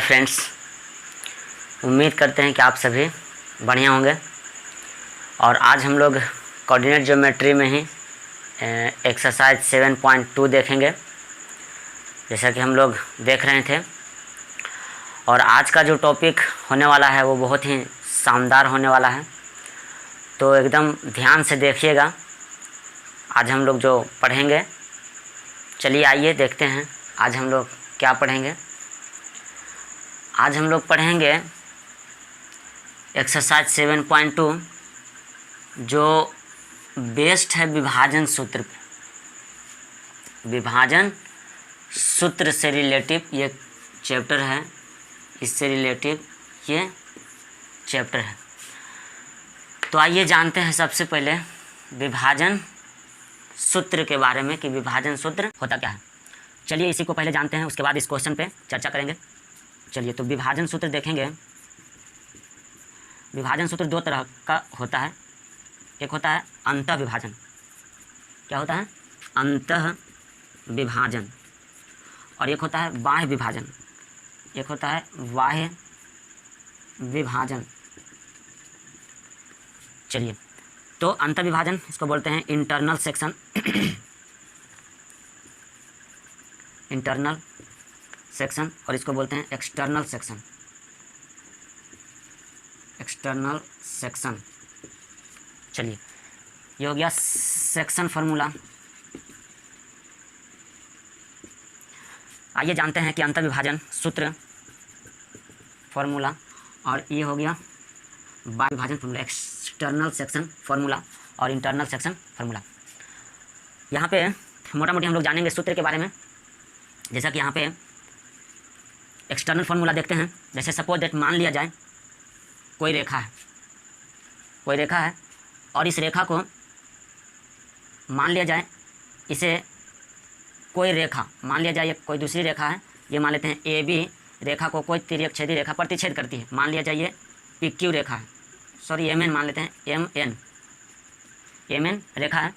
Friends, उम्मीद करते हैं कि आप सभी बढ़िया होंगे। और आज हम लोग कोऑर्डिनेट ज्योमेट्री में ही एक्सरसाइज 7.2 देखेंगे, जैसा कि हम लोग देख रहे थे। और आज का जो टॉपिक होने वाला है वो बहुत ही शानदार होने वाला है, तो एकदम ध्यान से देखिएगा। आज हम लोग जो पढ़ेंगे, चलिए आइए देखते हैं आज हम लोग क्या पढ़ेंगे। आज हम लोग पढ़ेंगे एक्सरसाइज 7.2 जो बेस्ड है विभाजन सूत्र पे। विभाजन सूत्र से रिलेटिव ये चैप्टर है, इससे रिलेटिव ये चैप्टर है। तो आइए जानते हैं सबसे पहले विभाजन सूत्र के बारे में कि विभाजन सूत्र होता क्या है। चलिए इसी को पहले जानते हैं, उसके बाद इस क्वेश्चन पे चर्चा करेंगे। चलिए तो विभाजन सूत्र देखेंगे। विभाजन सूत्र दो तरह का होता है। एक होता है अंतः विभाजन। क्या होता है? अंतः विभाजन। और एक होता है बाह्य विभाजन। एक होता है बाह्य विभाजन। चलिए तो अंतः विभाजन इसको बोलते हैं इंटरनल सेक्शन। Internal section. और इसको बोलते हैं एक्सटर्नल सेक्शन। External section. चलिए ये हो गया सेक्शन फार्मूला। आइए जानते हैं कि अंतर विभाजन सूत्र फार्मूला, और ये हो गया बाह्य विभाजन फार्मूला, एक्सटर्नल सेक्शन फार्मूला और इंटरनल सेक्शन फार्मूला। यहाँ पे मोटा मोटी हम लोग जानेंगे सूत्र के बारे में। जैसा कि यहाँ पे एक्सटर्नल फार्मूला देखते हैं। जैसे सपोज दैट मान लिया जाए कोई रेखा है, कोई रेखा है और इस रेखा को मान लिया जाए, इसे कोई रेखा मान लिया जाए, कोई दूसरी रेखा है, ये मान लेते हैं ए बी रेखा को कोई तिर्यक छेदी रेखा प्रतिच्छेद करती है। मान लिया जाए ये पी क्यू रेखा है, सॉरी एम एन मान लेते हैं, एम एन रेखा है।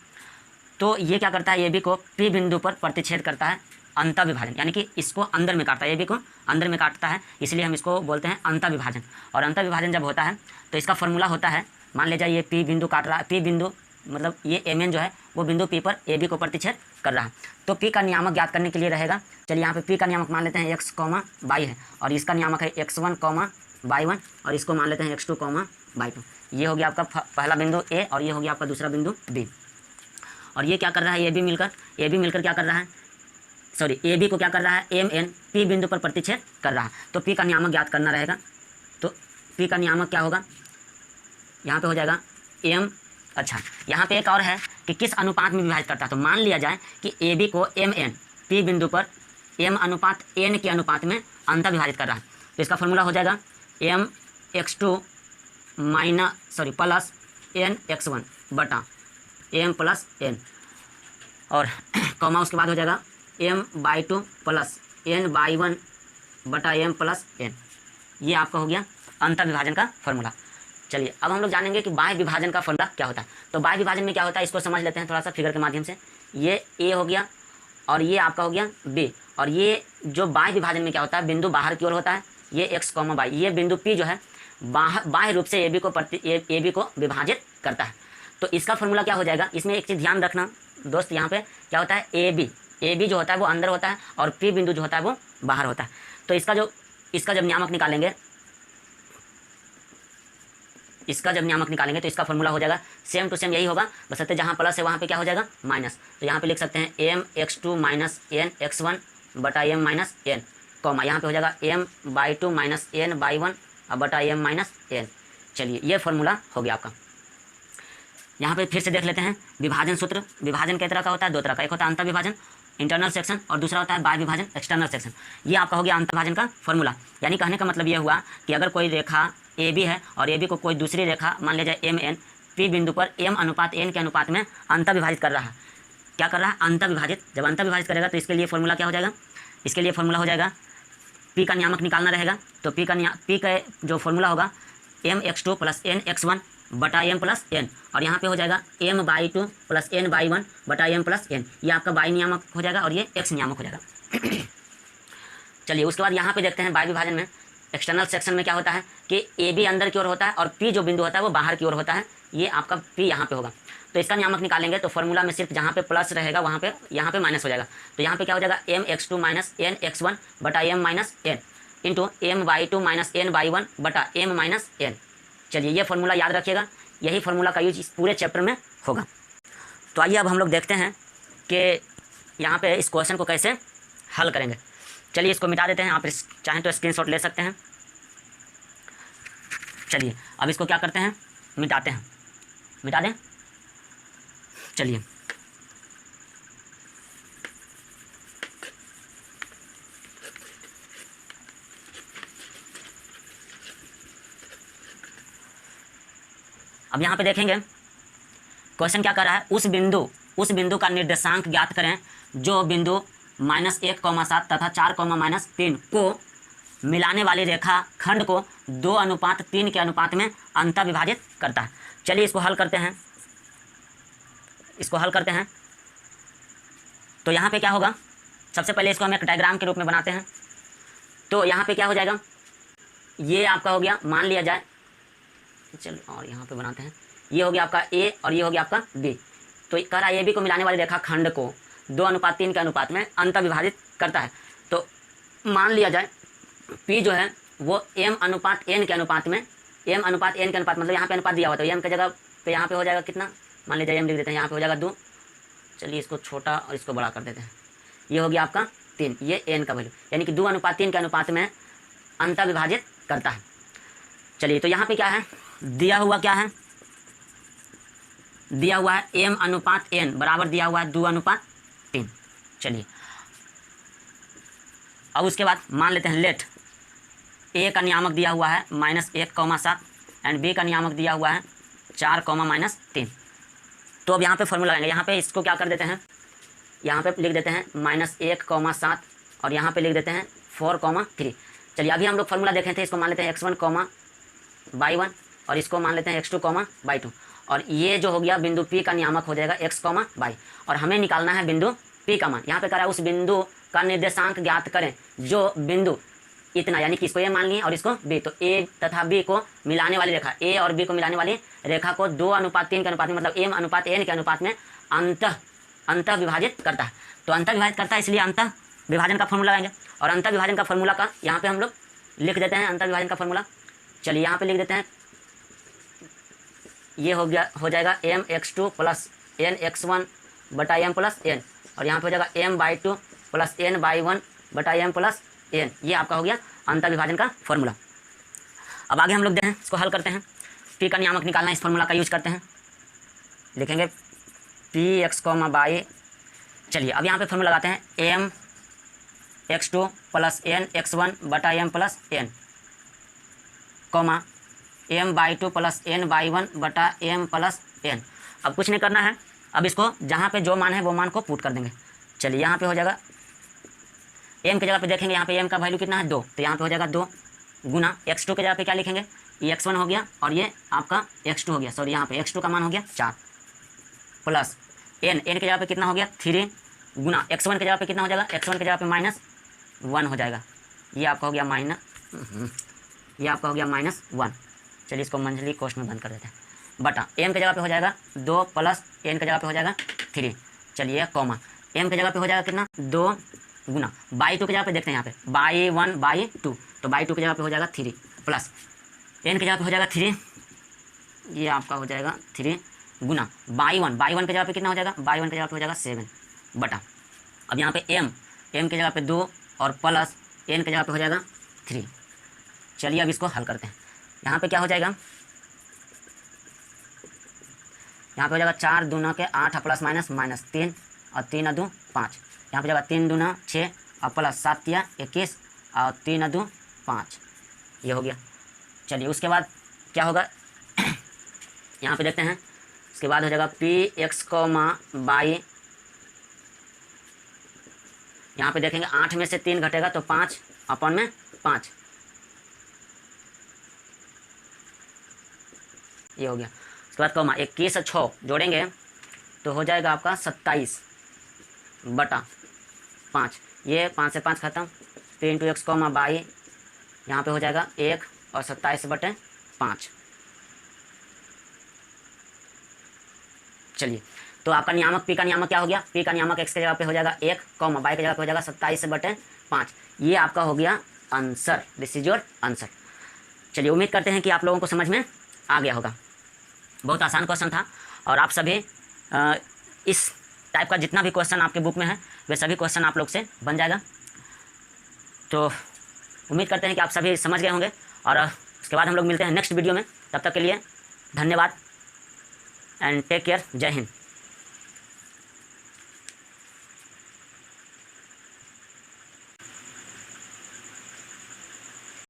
तो ये क्या करता है, ए बी को पी बिंदु पर प्रतिच्छेद करता है। अंतः विभाजन यानी कि इसको अंदर में काटता है, ए बी को अंदर में काटता है, इसलिए हम इसको बोलते हैं अंतः विभाजन। और अंतः विभाजन जब होता है तो इसका फॉर्मूला होता है, मान लिया जाए ये पी बिंदु काट रहा है, पी बिंदु मतलब ये एम एन जो है वो बिंदु पी पर ए बी को प्रतिच्छेद कर रहा है। तो पी का नियामक ज्ञात करने के लिए रहेगा, चलिए यहाँ पे पी का नियामक मान लेते हैं एक्स कॉमा बाई है, और इसका नियामक है x1 कॉमा बाई 1, और इसको मान लेते हैं x2 कॉमा बाई 2। ये हो गया आपका पहला बिंदु ए और ये हो गया आपका दूसरा बिंदु बी। और ये क्या कर रहा है, ए बी मिलकर क्या कर रहा है, सॉरी ए बी को क्या कर रहा है, एम एन पी बिंदु पर प्रतिच्छेद कर रहा है। तो पी का नियामक ज्ञात करना रहेगा। तो पी का नियामक क्या होगा, यहाँ पे हो जाएगा एम। अच्छा, यहाँ पे एक और है कि किस अनुपात में विभाजित करता है। तो मान लिया जाए कि ए बी को एम एन पी बिंदु पर एम अनुपात एन के अनुपात में अंतः विभाजित कर रहा है। तो इसका फॉर्मूला हो जाएगा M x2 plus N x1 बटा एम प्लस एन, और कॉमा उसके बाद हो जाएगा M by 2 plus N by 1 बटा एम प्लस एन। ये आपका हो गया अंतर विभाजन का फॉर्मूला। चलिए अब हम लोग जानेंगे कि बाह्य विभाजन का फॉर्मूला क्या होता है। तो बाह्य विभाजन में क्या होता है इसको समझ लेते हैं थोड़ा सा फिगर के माध्यम से। ये ए हो गया और ये आपका हो गया बी, और ये जो बाह्य विभाजन में क्या होता है, बिंदु बाहर की ओर होता है, ये एक्स कॉमा बाई, ये बिंदु पी जो है बाह्य रूप से ए बी को विभाजित करता है। तो इसका फॉर्मूला क्या हो जाएगा, इसमें एक चीज़ ध्यान रखना दोस्त, यहाँ पे क्या होता है, ए बी जो होता है वो अंदर होता है और पी बिंदु जो होता है वो बाहर होता है। तो इसका जब नियामक निकालेंगे, तो इसका फॉर्मूला हो जाएगा सेम टू सेम यही होगा, बशर्ते जहाँ प्लस है वहाँ पे क्या हो जाएगा माइनस। तो यहाँ पे लिख सकते हैं M x2 minus N x1 बटा एम माइनस एन, कॉमा यहाँ पे हो जाएगा M by 2 minus N by 1 बटा एम माइनस एन। चलिए ये फॉर्मूला हो गया आपका। यहाँ पे फिर से देख लेते हैं विभाजन सूत्र। विभाजन किस तरह का होता है, दो तरह का, एक होता है अंतर विभाजन इंटरनल सेक्शन और दूसरा होता है बाह्य विभाजन एक्सटर्नल सेक्शन। ये आपका हो गया अंतर विभाजन का फॉर्मूला। यानी कहने का मतलब ये हुआ कि अगर कोई रेखा ए बी है और ए बी को कोई दूसरी रेखा मान लिया जाए एम एन पी बिंदु पर एम अनुपात एन के अनुपात में अंतर विभाजित कर रहा है। क्या कर रहा है, अंतर विभाजित। जब अंतर विभाजित करेगा तो इसके लिए फॉर्मूला क्या हो जाएगा, इसके लिए फॉर्मूला हो जाएगा पी का नियामक निकालना रहेगा। तो पी का जो फॉर्मूला होगा M x2 plus N x1 बटा एम प्लस एन, और यहाँ पे हो जाएगा M by 2 plus N by 1 बटा एम प्लस एन। ये आपका बाई नियामक हो जाएगा और ये एक्स नियामक हो जाएगा। चलिए उसके बाद यहाँ पे देखते हैं बाह्य विभाजन में एक्सटर्नल सेक्शन में क्या होता है कि ए बी अंदर की ओर होता है और पी जो बिंदु होता है वो बाहर की ओर होता है। ये आपका पी यहाँ पे होगा। तो इसका नियामक निकालेंगे तो फॉर्मूला में सिर्फ जहाँ पे प्लस रहेगा वहाँ पे यहाँ पे माइनस हो जाएगा। तो यहाँ पे क्या हो जाएगा mx2 minus n x one बटा m minus n into my2 minus N by one बटा एम माइनस एन। चलिए ये फार्मूला याद रखिएगा, यही फार्मूला का यूज इस पूरे चैप्टर में होगा। तो आइए अब हम लोग देखते हैं कि यहाँ पे इस क्वेश्चन को कैसे हल करेंगे। चलिए इसको मिटा देते हैं, आप चाहें तो स्क्रीनशॉट ले सकते हैं। चलिए अब इसको क्या करते हैं, मिटाते हैं, मिटा दें। चलिए अब यहाँ पे देखेंगे क्वेश्चन क्या कर रहा है, उस बिंदु का निर्देशांक ज्ञात करें जो बिंदु -1,7 तथा 4,-3 को मिलाने वाली रेखा खंड को 2:3 के अनुपात में अंतः विभाजित करता है। चलिए इसको हल करते हैं, तो यहाँ पे क्या होगा, सबसे पहले इसको हम एक डायग्राम के रूप में बनाते हैं। तो यहाँ पे क्या हो जाएगा, ये आपका हो गया, मान लिया जाए, चलिए और यहाँ पे बनाते हैं, ये हो गया आपका ए और ये हो गया आपका बी। तो कह रहा है ए बी को मिलाने वाली रेखा खंड को 2:3 के अनुपात में अंतः विभाजित करता है। तो मान लिया जाए P जो है वो m/n के अनुपात में, m/n के अनुपात मतलब यहाँ पे अनुपात दिया हुआ, तो m की जगह पे यहाँ पे हो जाएगा कितना, मान लीजिए m लिख देते हैं, यहाँ पे हो जाएगा 2। चलिए इसको छोटा और इसको बड़ा कर देते हैं, ये हो गया आपका 3, ये n का वैल्यू, यानी कि 2:3 के अनुपात में अंतः विभाजित करता है। चलिए तो यहाँ पे क्या है, दिया हुआ क्या है, दिया हुआ है m/n बराबर दिया हुआ है 2:3। चलिए अब उसके बाद मान लेते हैं लेट ए का नियामक दिया हुआ है -1,7 एंड बी का नियामक दिया हुआ है 4,-3। तो अब यहाँ पे फॉर्मूला लगाएंगे, यहाँ पे इसको क्या कर देते हैं, यहाँ पे लिख देते हैं -1,7 और यहाँ पे लिख देते हैं 4,3। चलिए अभी हम लोग फॉर्मूला देखे थे, इसको मान लेते हैं x1,y1 और इसको मान लेते हैं x2,y2 और ये जो हो गया बिंदु P का नियामक हो जाएगा x,y और हमें निकालना है बिंदु P का मान। यहाँ पे कह रहा है उस बिंदु का निर्देशांक ज्ञात करें जो बिंदु इतना, यानी कि इसको ए मान लिए और इसको बी, तो ए तथा बी को मिलाने वाली रेखा, ए और बी को मिलाने वाली रेखा को 2:3 के अनुपात में मतलब m/n के अनुपात में अंतः विभाजित करता है। तो अंतः विभाजित करता है, इसलिए अंतः विभाजन का फॉर्मूला लगाएंगे और अंतः विभाजन का फॉर्मूला का यहाँ पे हम लोग लिख देते हैं अंतः विभाजन का फॉर्मूला। चलिए यहाँ पे लिख देते हैं, ये हो जाएगा mx2 प्लस nx1 बटा m प्लस n और यहाँ पे हो जाएगा m/2 प्लस n/1 बटा m प्लस n। ये आपका हो गया अंतः विभाजन का फॉर्मूला। अब आगे हम लोग देखें, इसको हल करते हैं, p का नियामक निकालना, इस फॉर्मूला का यूज करते हैं, लिखेंगे px, y। चलिए अब यहाँ पे फॉर्मूला लगाते हैं mx2 प्लस nx1 बटा m plus n m/2 plus n/1 बटा m प्लस n। अब कुछ नहीं करना है, अब इसको जहाँ पे जो मान है वो मान को पुट कर देंगे। चलिए यहाँ पे हो जाएगा m की जगह पे देखेंगे, यहाँ पे m का वैल्यू कितना है 2, तो यहाँ पे हो जाएगा 2 गुना x2 की जगह पे क्या लिखेंगे, ये x1 हो गया और ये आपका x2 हो गया, सॉरी यहाँ पे x2 का मान हो गया 4 प्लस n की जगह पे कितना हो गया 3 गुना x1 की जगह पे कितना हो जाएगा, x1 की जगह पे -1 हो जाएगा, ये आपका हो गया -1। चलिए इसको मंथली कॉस्ट में बंद कर देते हैं, बटा m की जगह पे हो जाएगा 2 प्लस n की जगह पे हो जाएगा 3। चलिए कॉमा m की जगह पे हो जाएगा कितना 2 गुना y2 की जगह पे देखते हैं, यहाँ पे y1/2, तो y2 की जगह पे हो जाएगा 3 प्लस n की जगह पे हो जाएगा 3, ये आपका हो जाएगा 3 गुना y1 की जगह पे कितना हो जाएगा, y1 की जगह पे हो जाएगा 7 बटा, अब यहाँ पे m की जगह पे 2 और प्लस n की जगह पे हो जाएगा 3। चलिए अब इसको हल करते हैं, यहाँ पे क्या हो जाएगा, यहाँ पे हो जाएगा 4 दूना के 8 प्लस माइनस 3 और 3 2 5, यहाँ पे जाएगा 3 दूना 6 और प्लस 7 या 21 और 3 2 5, ये हो गया। चलिए उसके बाद क्या होगा यहाँ पे देखते हैं, उसके बाद हो जाएगा px, y, यहाँ पे देखेंगे 8 में से 3 घटेगा तो 5/5, ये हो गया। उसके बाद कॉमा 21 और 6 जोड़ेंगे तो हो जाएगा आपका 27/5, ये 5 से 5 खत्म, P into x comma by यहाँ पे हो जाएगा 1 और 27/5। चलिए, तो आपका नियामक पी का नियामक क्या हो गया, पी का नियामक एक्स के जगह पे हो जाएगा 1 कॉमा बाई की जगह पे हो जाएगा 27/5। ये आपका हो गया answer, this is your answer. चलिए, उम्मीद करते हैं कि आप लोगों को समझ में आ गया होगा। बहुत आसान क्वेश्चन था और आप सभी इस टाइप का जितना भी क्वेश्चन आपके बुक में है वे सभी क्वेश्चन आप लोग से बन जाएगा। तो उम्मीद करते हैं कि आप सभी समझ गए होंगे और उसके बाद हम लोग मिलते हैं नेक्स्ट वीडियो में। तब तक के लिए धन्यवाद एंड टेक केयर। जय हिंद।